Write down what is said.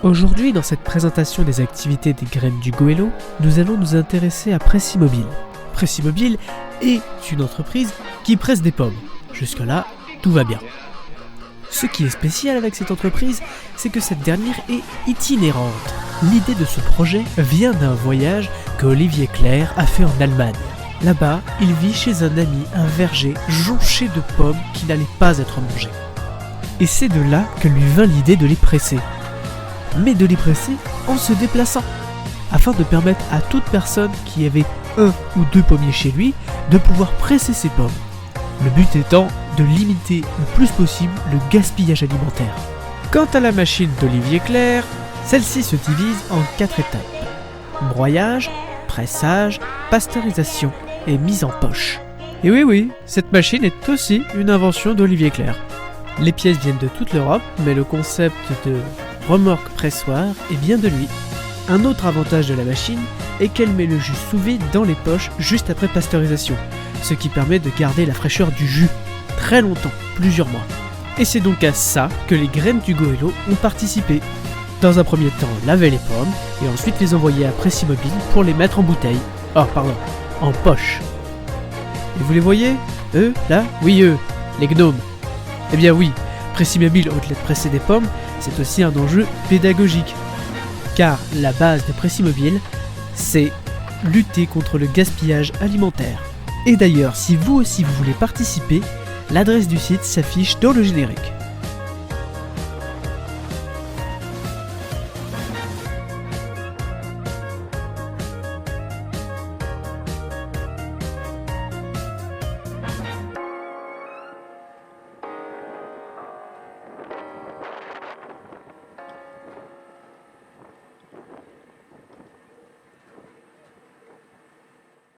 Aujourd'hui, dans cette présentation des activités des graines du goéland, nous allons nous intéresser à Pressimobile. Pressimobile est une entreprise qui presse des pommes. Jusque-là, tout va bien. Ce qui est spécial avec cette entreprise, c'est que cette dernière est itinérante. L'idée de ce projet vient d'un voyage que Olivier Clerc a fait en Allemagne. Là-bas, il vit chez un ami un verger jonché de pommes qui n'allaient pas être mangées. Et c'est de là que lui vint l'idée de les presser. Mais de les presser en se déplaçant, afin de permettre à toute personne qui avait 1 ou 2 pommiers chez lui de pouvoir presser ses pommes. Le but étant de limiter le plus possible le gaspillage alimentaire. Quant à la machine d'Olivier Clerc, celle-ci se divise en 4 étapes. Broyage, pressage, pasteurisation et mise en poche. Et oui, cette machine est aussi une invention d'Olivier Clerc. Les pièces viennent de toute l'Europe, mais le concept de remorque pressoir est bien de lui. Un autre avantage de la machine est qu'elle met le jus sous vide dans les poches juste après pasteurisation, ce qui permet de garder la fraîcheur du jus très longtemps, plusieurs mois. Et c'est donc à ça que les graines du goéland ont participé. Dans un premier temps, laver les pommes et ensuite les envoyer à Pressimobile pour les mettre en bouteille. En poche. Et vous les voyez? Eux, là? Oui, eux, les gnomes. Eh bien oui, Pressimobile, au-delà de presser des pommes, c'est aussi un enjeu pédagogique. Car la base de Pressimobile, c'est lutter contre le gaspillage alimentaire. Et d'ailleurs, si vous aussi vous voulez participer, l'adresse du site s'affiche dans le générique.